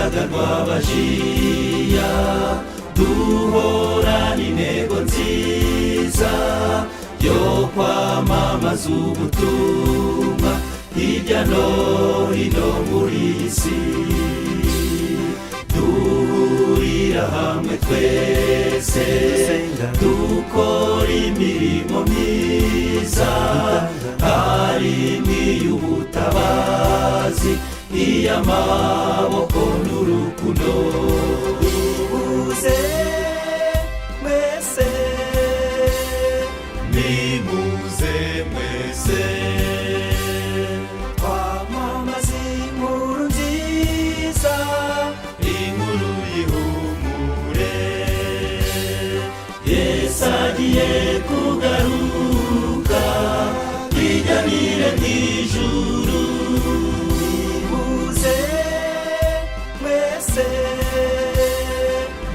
ruyaga rw'abajiya duhorana intego nziza yo kwamamaza ubutumwa hirya no hino muri iyi si duhurira hamwe twese dukora imirimo myiza harimo iy'ubutabazi iy'amaboko n'urukundo nimuze mwese nimuze mwese twamamaza inkuru nziza inkuru y'ihumure Yesu agiye kugaruka twijyanire mw'ijuru nimuze mwese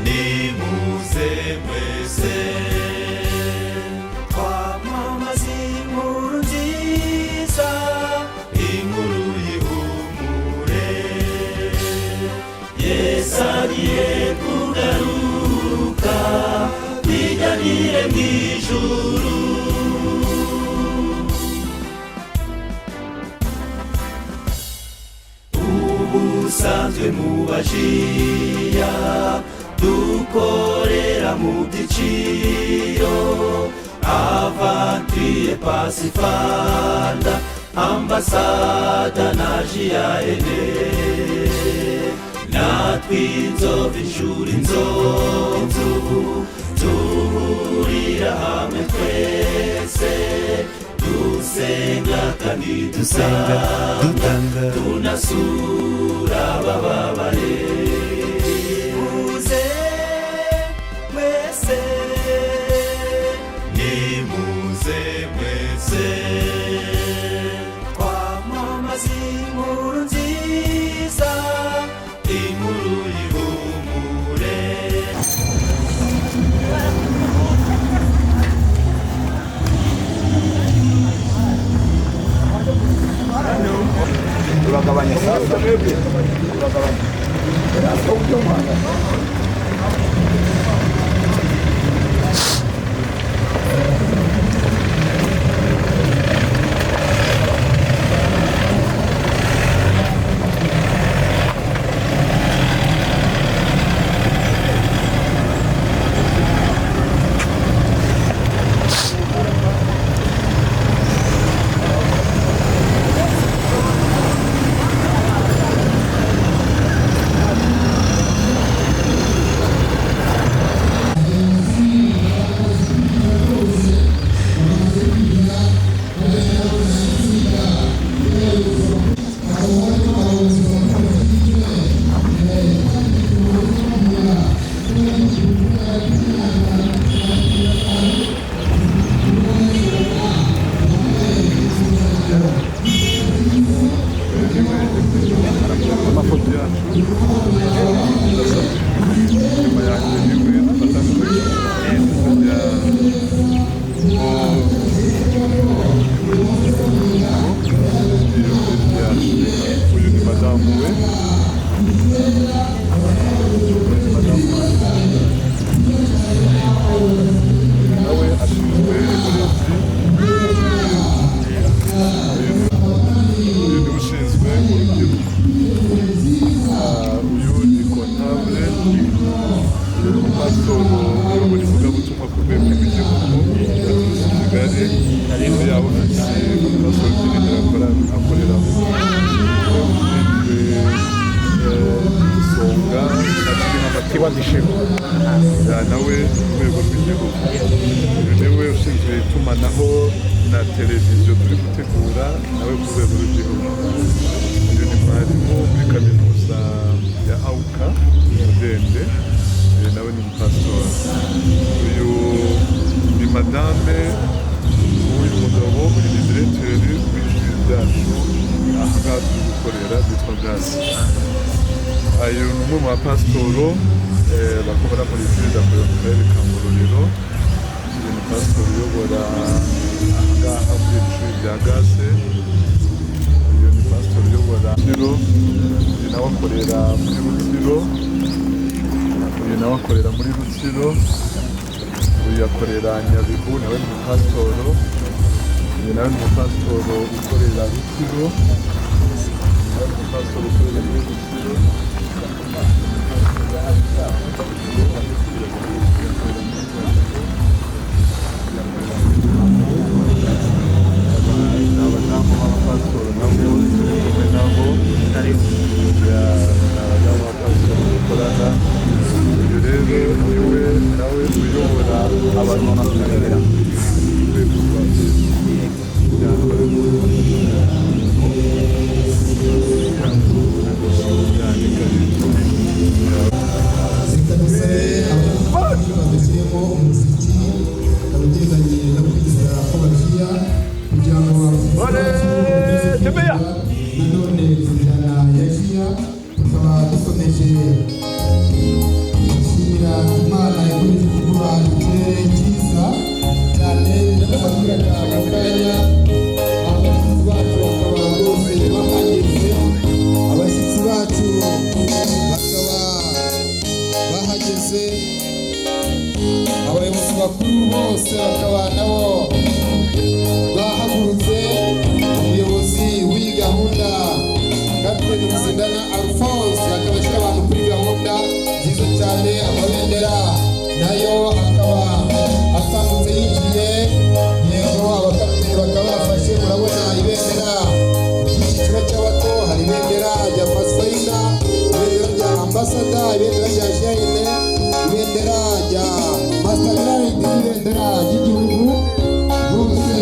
nimuze mwese twamamaza inkuru nziza inkuru y'ihumure Yesu agiye kugaruka twijyanire mw'ijuru ubusanzwe mu bajiya dukorera mu byiciro Avantire Pasifanda Ambasada na Jiyaene natwe inzovu inshuro inzovu duhurira hamwe twese dusenga kandi dusanga tunasura abababaye nimuze mwese nimuze mwese twamamaza inkuru nziza inkuru y'ihumure turagabanya sasa turagabanya nawe urwego rw'igihugu niwe ushinzwe itumanaho na televiziyo turi gutegura nawe ku rwego rw'igihugu uyu ni mwarimu muri kaminuza ya AUCA Mudende nawe ni umupasitori uyu ni madame uyu mugabo uri ni diregiteri w'ijwi ryacu ahangaha turi gukorera bitwa Gasi uyu ni umwe mu bapasitoro bakora muri Zida mu karere ka Ngororero uyu ni pasitori uyobora ahangaha muri ishuri rya Gase uyu ni pasitori uyobora nawe akorera muri Rutsiro, uyu nawe akorera muri Rutsiro, uyu akorera Nyabihu nawe ni umupasitoro, uyu nawe ni umupasitoro ukorera Rutsiro, nawe ni umupasitoro ukorera muri Rutsiro. Abadamu b'abapasitoro nabo kumwe nabo abadamu b'abapasitoro dukorana. Uyu rero niwe nawe uyobora abantu b'amafaranga urwego rwa abayobozi bakuru bose bakaba nabo bahagurutse. Umuyobozi w'iyi gahunda Kapiteni Rusindana Alphonse akaba ashyira abantu kuri gahunda nziza cyane. Amabendera nayo akaba atambutse yinjiye, yego abakapiteni bakaba bafashe, murabona ibendera ry'icyiciro cy'abato, hari ibendera rya Pasifayina, ibendera rya Ambasada, ibendera rya Jayine, ibendera rya Mastercard, ibendera ry'igihugu. Bose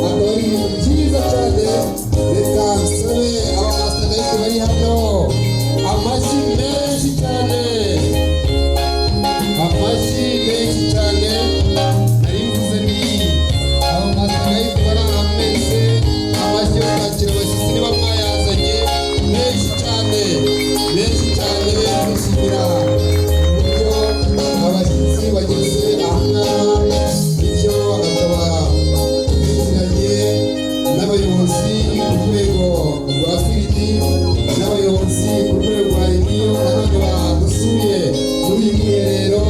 akaba ari ibintu byiza cyane. Reka nsabe aba Mastercard bari hano amashyi menshi cyane, amashyi menshi cyane. Nari mvuze ni aba Mastercard bari ameze amashyi yo kwakira abashyitsi niba mwayazanye menshi cyane, menshi cyane. Twishimira uburyo abashyitsi bageze ahangaha, bityo akaba bitiranye n'abayobozi ku rwego rwa firidi n'abayobozi ku rwego rwa rediyo nanone badusuye muri uyu mwiherero,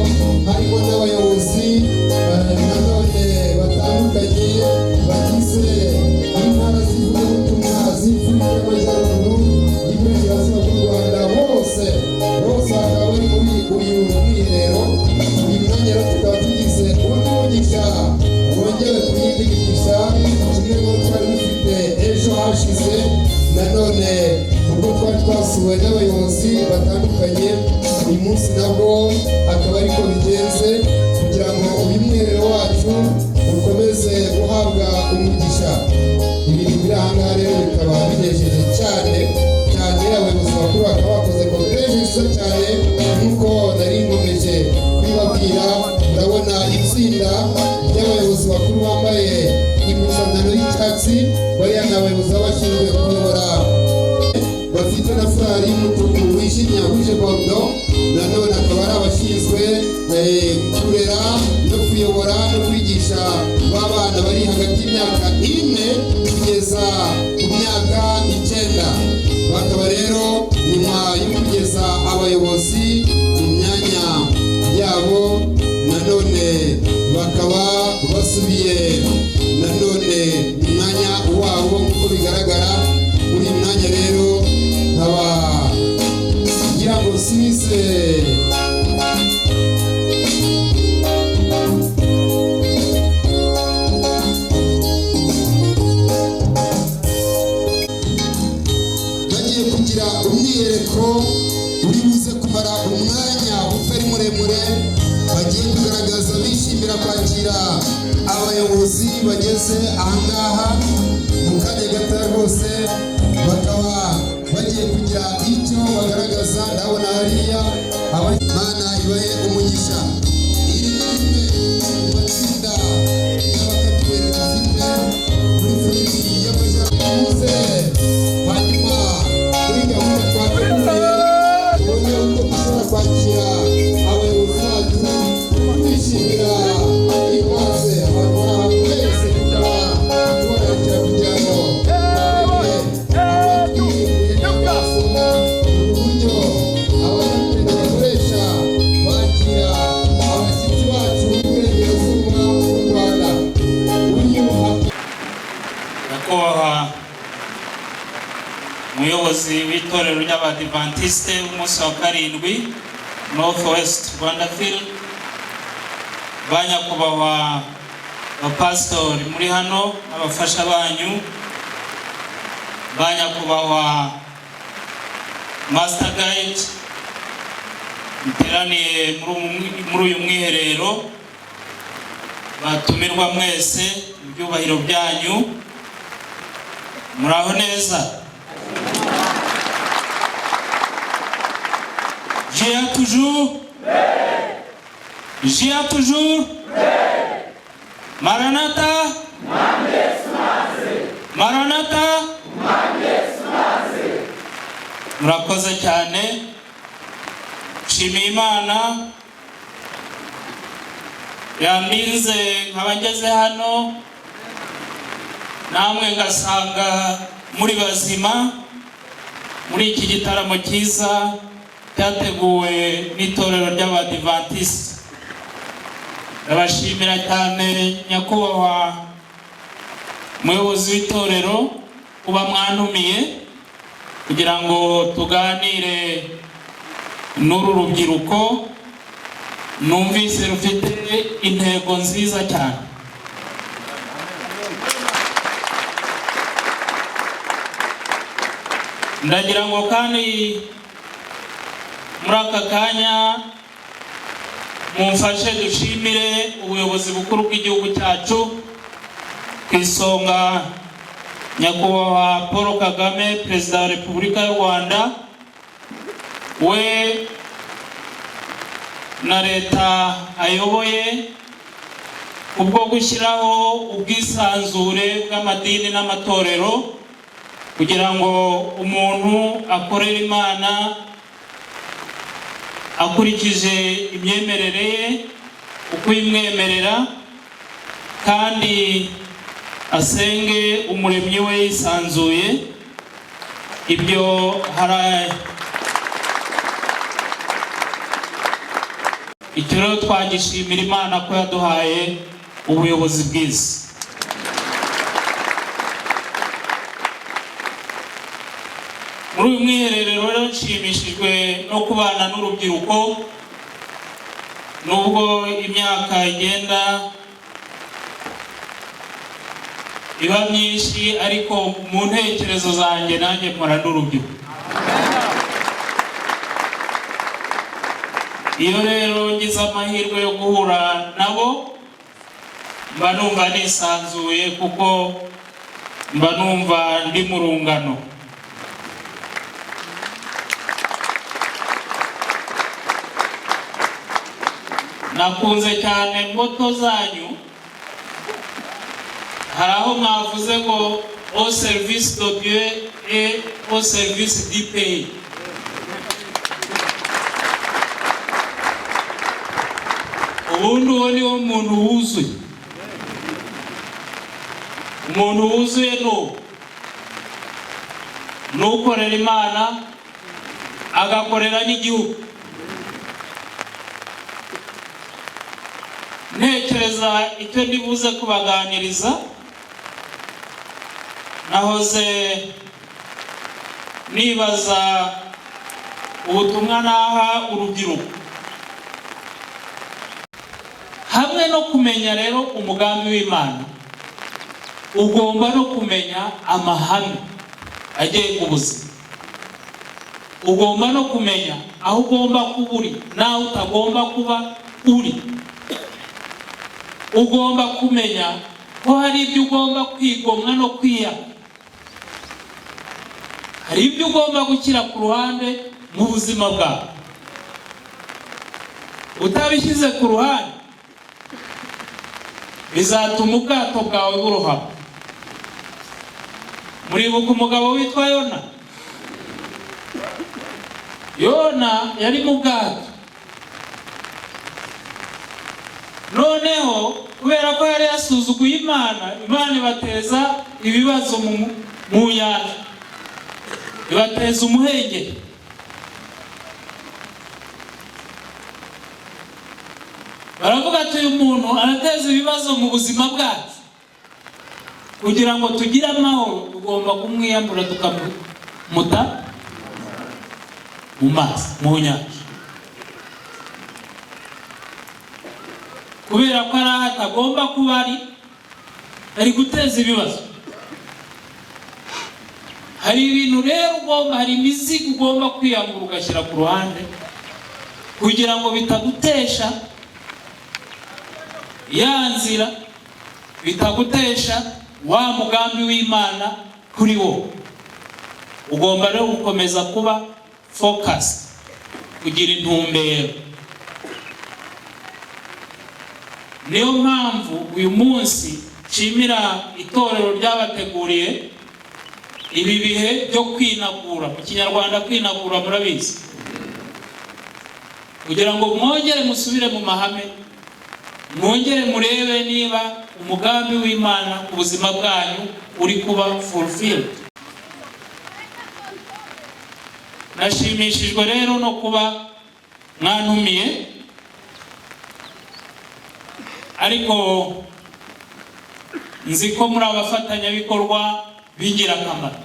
harimo n'abayobozi nanone batandukanye bagize intara z'ivugabutumwa z'Afurika y'Amajyaruguru y'Iburengerazuba bw'u Rwanda. Bose bakaba bari muri uyu mwiherero. Uyu mwanya rero tukaba tugize undi mugisha wongewe ku yindi migisha, kimwe n'uwo twari dufite ejo hashize. Nanone ubwo twari twasuwe n'abayobozi batandukanye, uyu munsi nabwo akaba ariko bigenze, kugira ngo uyu mwiherero wacu ukomeze guhabwa umugisha. Ibintu biri ahangaha rero bikaba binejeje cyane cyane. Abayobozi bakuru bakaba bakoze kopeje nziza cyane, nk'uko nari nkomeje kubibabwira. Urabona itsinda ry'abayobozi bakuru bambaye impuzankano y'icyatsi, bariya ni abayobozi baba bashinzwe kuyobora, bafite na furari y'umutuku wijimye wuje borudo. Nanone akaba ari abashinzwe kurera no kuyobora no kwigisha b'abana bari hagati y'imyaka 4 kugeza ku myaka 9. Bakaba rero nyuma yo kugeza abayobozi mu myanya yabo, nanone bakaba basubiye nanone mu mwanya wabo nk'uko bigaragara. Muri uyu mwanya rero nkaba ngira ngo nsubize bagiye kugira umwiyereko uri buze kumara umwanya utari muremure. Bagiye kugaragaza bishimira kwakira abayobozi bageze ahangaha mu kanya gato rwose. Bakaba bagiye kugira icyo bagaragaza. Ndabona hariya Imana ibahe umugisha. Iri ni rimwe mu matsinda y'abakapiteni dufite muri firidi y'Amajyaruguru. Hanyuma kuri gahunda twateguye ubona yuko dushobora kwakira abayobozi bacu, twishimira ikaze abantu bari aha twese, tukaba tubararikira nyakubahwa umuyobozi w'itorero ry'Abadiventiste umunsi wa karindwi North West Rwanda Field, banyakubahwa abapasitori muri hano abafasha banyu, banyakubahwa Master Guide muteraniye muri uyu mwiherero, batumirwa mwese mu byubahiro byanyu, muraho neza. J'ai toujours Maranatha Maranatha murakoze cyane, nshimiye Imana yandinze nkabageze hano namwe ngasanga muri bazima muri iki gitaramo cyiza cyateguwe n'itorero ry'Abadiventiste. Ndabashimira cyane nyakubahwa umuyobozi w'itorero kuba mwantumiye kugira ngo tuganire n'uru rubyiruko, numvise rufite intego nziza cyane. Ndagira ngo kandi muri aka kanya mumfashe dushimire ubuyobozi bukuru bw'igihugu cyacu ku isonga nyakubahwa Paul Kagame, Perezida wa Repubulika y'u Rwanda, we na leta ayoboye kubwo gushyiraho ubwisanzure bw'amadini n'amatorero kugira ngo umuntu akorere Imana akurikije imyemerere ye uko imwemerera kandi asenge umuremyi we yisanzuye. Ibyo icyo rero twagishimira Imana ko yaduhaye ubuyobozi bwiza. Muri uyu mwiherero rero nshimishijwe no kubana n'urubyiruko, nubwo imyaka igenda iba myinshi ariko mu ntekerezo zanjye nanjye mpora n'urubyiruko. Iyo rero ngize amahirwe yo guhura nabo mba numva nisanzuye kuko mba numva ndi mu rungano. Nakunze cyane moto zanyu, hari aho mwavuze ngo au service de Dieu et au service du pays. Ubundi uwo ni wo muntu wuzuye. Umuntu wuzuye nukorera Imana agakorera n'igihugu. Ntekereza icyo ndibuze kubaganiriza, nahoze nibaza ubutumwa naha urubyiruko, hamwe no kumenya rero umugambi w'Imana, ugomba no kumenya amahame agenga ubuzima. Ugomba no kumenya aho ugomba kuba uri n'aho utagomba kuba uri. Ugomba kumenya ko hari ibyo ugomba kwigomwa no kwiyanga, hari ibyo ugomba gushyira ku ruhande mu buzima bwawe. Utabishyize ku ruhande bizatuma ubwato bwawe burohama. Muribuka umugabo witwa Yona yari mu bwato, noneho kubera ko yari yasuzuguye Imana ibateza ibibazo mu nyanja, ibateza umuhengeri. Baravuga ati uyu muntu arateza ibibazo mu buzima bwacu. kugira ngo tugire amahoro tugomba kumwiyambura tukamuta mu mazi mu nyanja, kubera ko ari aho atagomba kuba ari guteza ibibazo. Hari ibintu rero hari imizigo ugomba kwiyambura ugashyira ku ruhande kugira ngo bitagutesha ya nzira, bitagutesha wa mugambi w'Imana kuri wo. Ugomba rero gukomeza kuba focus, kugira intumbero. Niyo mpamvu uyu munsi nshimira itorero ryabateguriye ibi bihe byo kwinagura. Mu Kinyarwanda kwinagura murabizi, kugira ngo mwongere musubire mu mahame, mwongere murebe niba umugambi w'Imana ku buzima bwanyu uri kuba fulfilled. Nashimishijwe rero no kuba mwantumiye, ariko nzi ko muri abafatanyabikorwa b'ingirakamaro.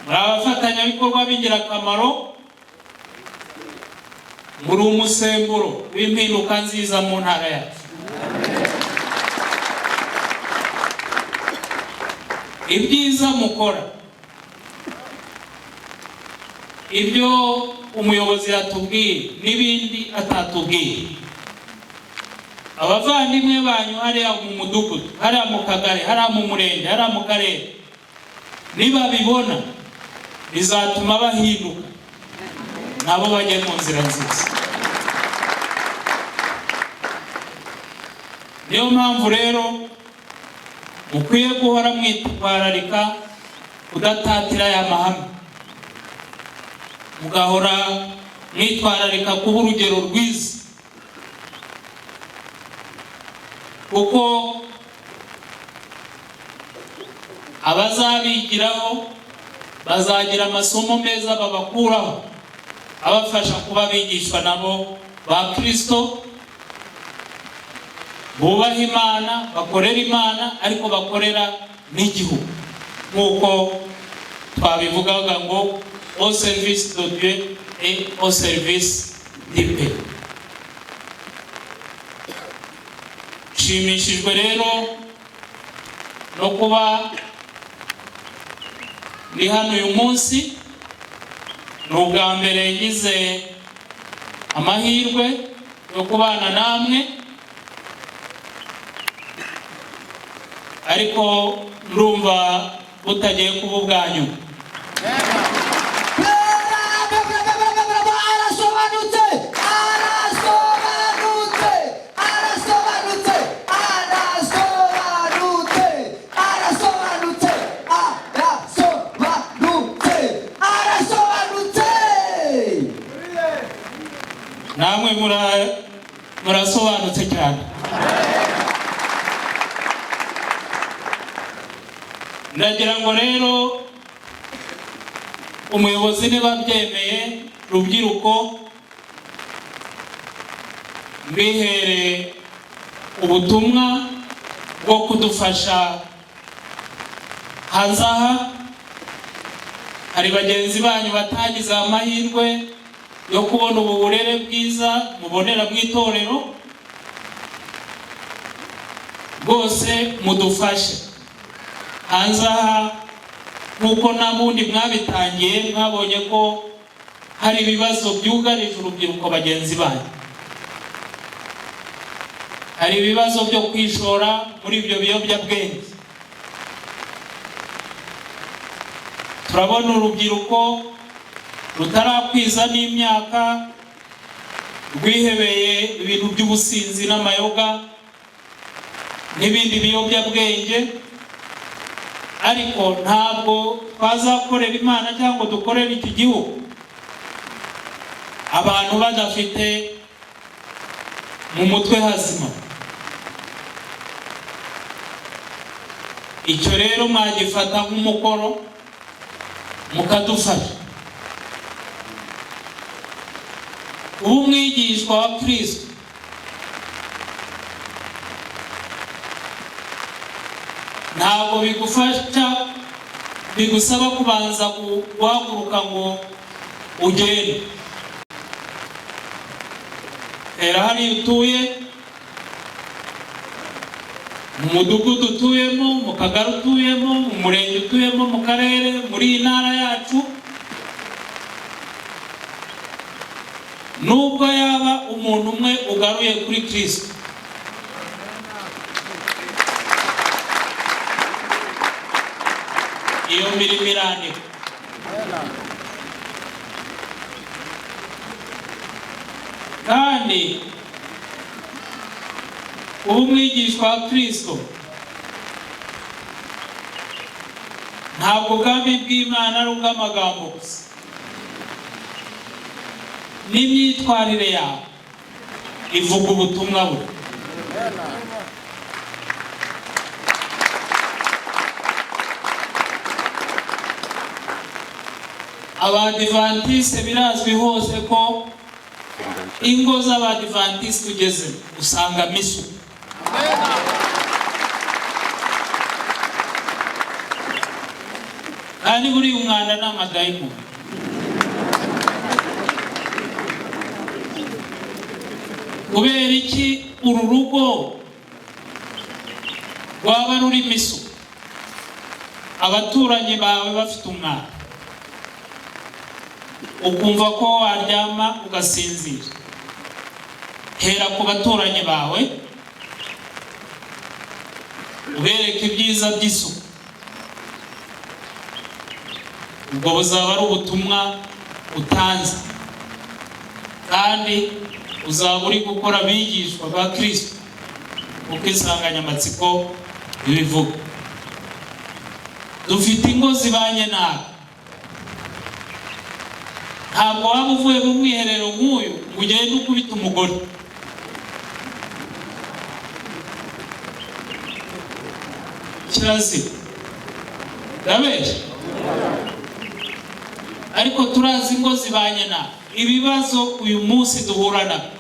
Muri abafatanyabikorwa b'ingirakamaro, muri umusemburo w'impinduka nziza mu ntara yacu. Ibyiza mukora, ibyo umuyobozi yatubwiye n'ibindi atatubwiye, abavandimwe banyu hariya mu mudugudu, hariya mu kagari, hariya mu murenge, hariya mu karere, nibabibona bizatuma bahinduka, nabo bajye mu nzira nziza. Niyo mpamvu rero mukwiye guhora mwitwararika kudatatira aya mahame, mugahora mwitwararika kuba urugero rwiza, kuko abazabigiraho bazagira amasomo meza babakuraho, abafasha kuba bigishwa nabo ba Kristo, bubaha Imana, bakorera Imana, ariko bakorera n'igihugu, nk'uko twabivugaga ngo au service de Dieu et au service du peuple. Nshimishijwe rero no kuba ndi hano uyu munsi. Ni ubwa mbere ngize amahirwe yo kubana namwe, ariko ndumva butagiye kuba ubwanyu. Namwe murasobanutse cyane. Ndagira ngo rero umuyobozi niba byemeye, rubyiruko mbihere ubutumwa bwo kudufasha hanze aha. Hari bagenzi banyu batagize amahirwe yo kubona ubu burere bwiza mubonera mu itorero, bwose mudufashe hanze aha. Nkuko nabundi mwabitangiye, mwabonye ko hari ibibazo byugarije urubyiruko bagenzi banyu, hari ibibazo byo kwishora muri ibyo biyobyabwenge. Turabona urubyiruko rutarakwiza n'imyaka rwihebeye ibintu by'ubusinzi n'amayoga n'ibindi biyobyabwenge, ariko ntabwo twazakorera Imana cyangwa dukorera iki gihugu abantu badafite mu mutwe hazima. Icyo rero mwagifata nk'umukoro mukadufasha. umwigishwa wa Kristo ntabwo bigusaba kubanza guhaguruka ngo ugende. Era hari utuye mu mudugudu utuyemo, mu kagari utuyemo, mu murenge utuyemo, mu karere, muri intara yacu, nubwo yaba umuntu umwe ugaruye kuri Kristo, iyo mirimo irandika. Kandi umwigishwa wa Kristo ntabwo ubwami bw'Imana ari ubw'amagambo gusa, n'imyitwarire yawe ivuga ubutumwa bwe. Abadivantiste birazwi hose ko ingo z'abadivantiste ugeze usanga misu. Kandi buri umwanda n'amadayimoni. Kubera iki uru rugo rwaba ruri misu, abaturanyi bawe bafite umwana, ukumva ko waryama ugasinzira? Hera ku baturanyi bawe, ubereke ibyiza by'isuku. Ubwo buzaba ari ubutumwa utanze, kandi uzaba uri gukora abigishwa ba Kristo uko insanganyamatsiko ibivuga. Dufite ingo zibanye nabi. Ntabwo waba uvuye mu mwiherero nk'uyu ngo ugende ukubita umugore. Kirazira. Ndabeshya. Ariko turazi ingo zibanye nabi. Ibibazo uyu munsi duhura nabyo,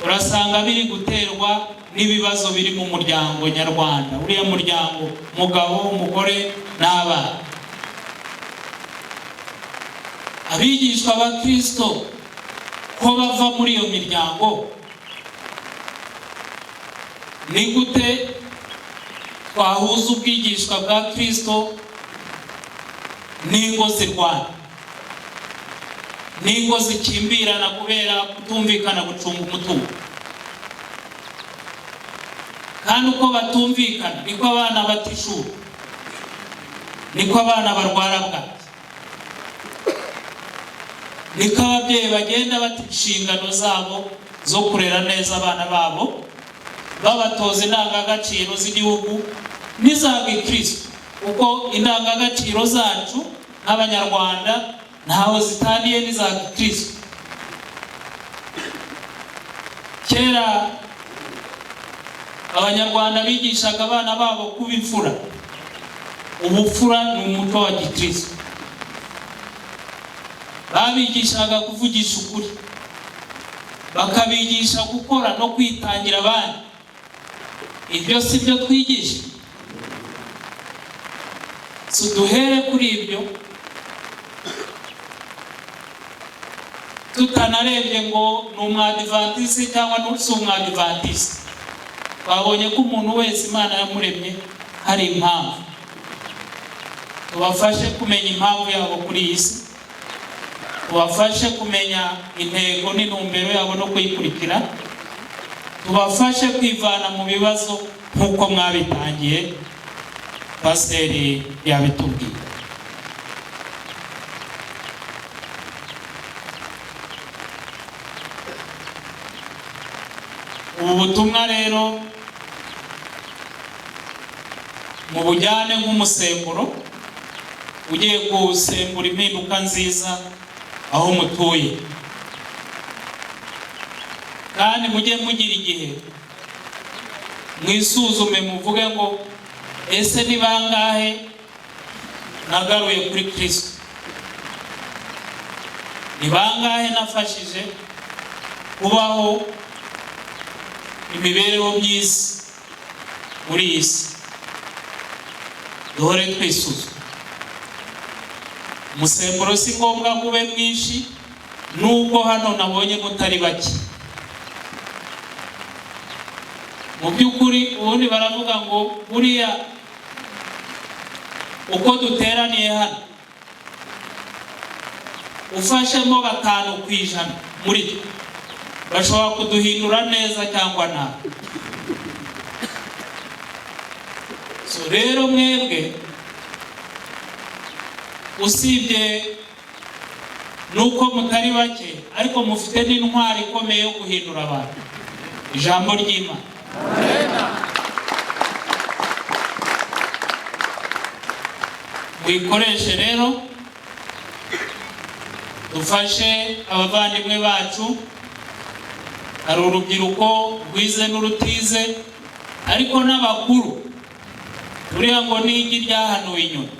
urasanga biri guterwa n'ibibazo biri mu muryango nyarwanda. Uriya muryango, umugabo, umugore n'abana. Abigishwa ba Kristo ko bava muri iyo miryango, ni gute twahuza ubwigishwa bwa Kristo n'ingo zirwana, n'ingo zikimbirana kubera kutumvikana gucunga umutungo? Kandi uko batumvikana niko abana batishura, niko abana barwara bwaki, niko ababyeyi bagenda bata inshingano zabo zo kurera neza abana babo, babatoza indangagaciro z'igihugu n'iza Kristo. Uko indangagaciro zacu nk'Abanyarwanda ntaho zitaniye n'iza Kristo. Kera Abanyarwanda bigishaga abana babo kuba imfura. Ubupfura ni umuco wa Gikristo. Babigishaga kuvugisha ukuri, bakabigisha gukora no kwitangira abandi. Ibyo si byo twigisha. Duhere kuri ibyo, tutanarebye ngo ni umwadivantiste cyangwa si umwadivantiste. Twabonye ko umuntu wese Imana yamuremye hari impamvu. Tubafashe kumenya impamvu yabo kuri iyi si, tubafashe kumenya intego n'intumbero yabo no kuyikurikira, tubafashe kwivana mu bibazo nk'uko mwabitangiye Pasiteri yabitubwiye. Ubu butumwa rero mu bujyane nk'umusemburo ugiye gusembura impinduka nziza aho mutuye. Kandi mujye mugira igihe mwisuzume, muvuge ngo ese ni bangahe nagaruye kuri Kristo? ni bangahe nafashije kubaho imibereho myiza muri iyi si. Duhore twisuzuma. Umusemburo si ngombwa kube mwinshi, nubwo hano nabonye mutari bake. Mu by'ukuri ubundi baravuga ngo buriya uko duteraniye hano ufashemo 5% muri twe bashobora kuduhindura neza cyangwa nabi. So rero mwebwe usibye nuko mutari bake ariko mufite n'intwari ikomeye yo guhindura abantu. Ijambo ry'Imana. Mwikoreshe rero dufashe abavandimwe bacu. Hari urubyiruko rwize n'urutize ariko n'abakuru. Buriya ngo n'igi ryahanuwe inyuma.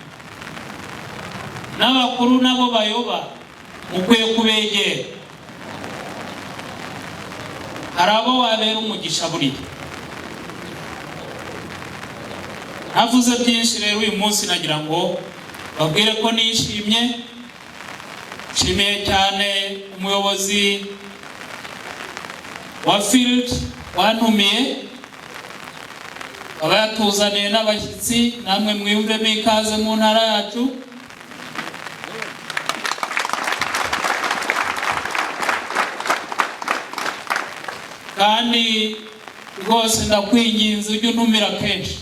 N'abakuru nabo bayoba mukwiye kubegera. Hari abo wabera umugisha buriya. Navuze byinshi rero uyu munsi nagira ngo babwire ko nishimye. Nshimiye cyane umuyobozi wa field wantumiye, aba yatuzaniye n'abashyitsi, namwe mwiyumvemo ikaze mu ntara yacu. Kandi rwose ndakwinginze ujye untumira kenshi.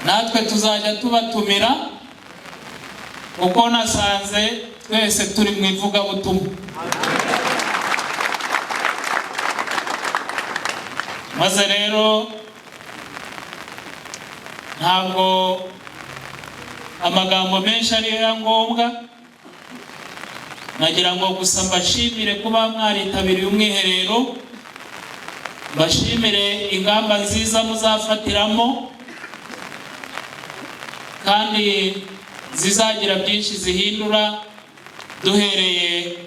Natwe tuzajya tubatumira kuko nasanze twese turi mu ivugabutumwa. Maze rero ntabwo amagambo menshi ari ya ngombwa, nagira ngo gusa mbashimire kuba mwaritabiriye umwiherero, mbashimire ingamba nziza muzafatiramo kandi zizagira byinshi zihindura duhereye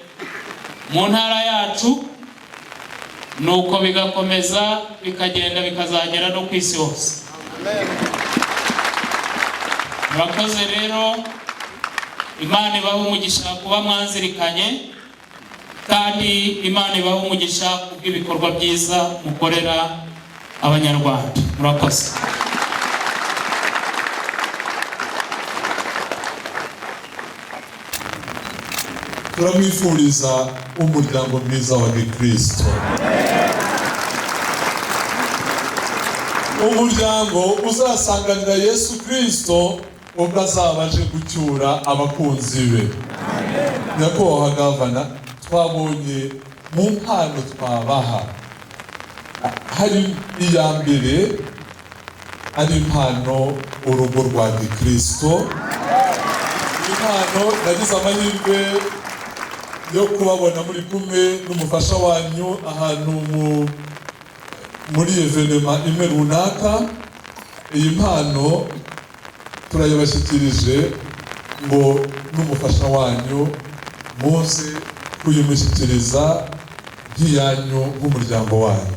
mu ntara yacu, nuko bigakomeza bikagenda bikazagera no ku isi hose. Murakoze rero, Imana ibahe umugisha kuba mwanzirikanye, kandi Imana ibahe umugisha kubw'ibikorwa byiza mukorera abanyarwanda. Murakoze. Turamwifuriza umuryango mwiza wa Gikristo. Umuryango uzasanganira Yesu Kristo ubwo azaba aje gucyura abakunzi be. Nyakubahwa Gavana, twabonye mu mpano twabaha hari iya mbere ari impano urugo rwa Gikristo. Impano nagize amahirwe yo kubabona muri kumwe n'umufasha wanyu ahantu muri evenema imwe runaka. Iyi mpano turayibashyikirije ngo n'umufasha wanyu muze kuyimushyikiriza nk'iyanyu nk'umuryango wanyu.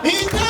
Ita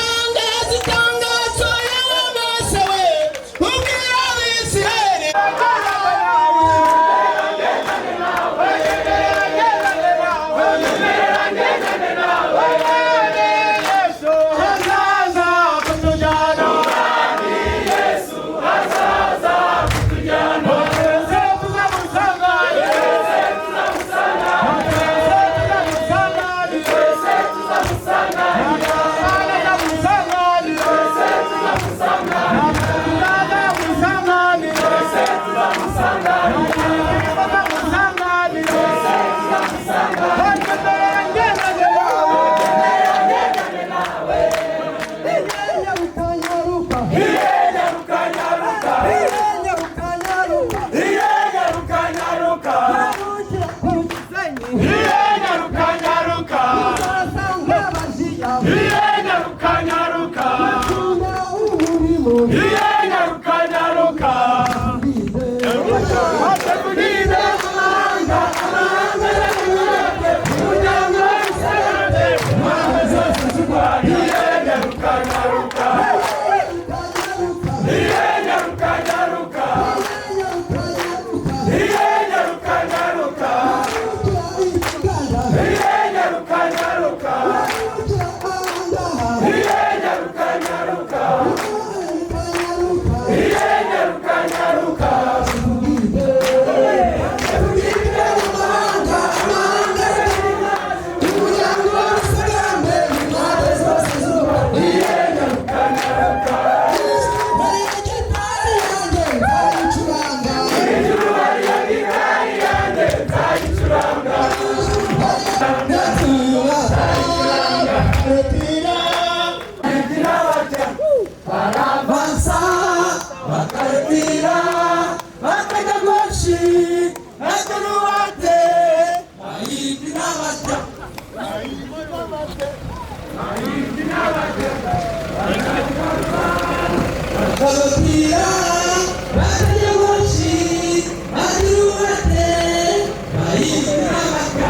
bakarutira baravansa bakarutira bakajya goshi akaruwate ayindi n'abajya bakarutira bakajya goshi akaruwate ayindi n'abajya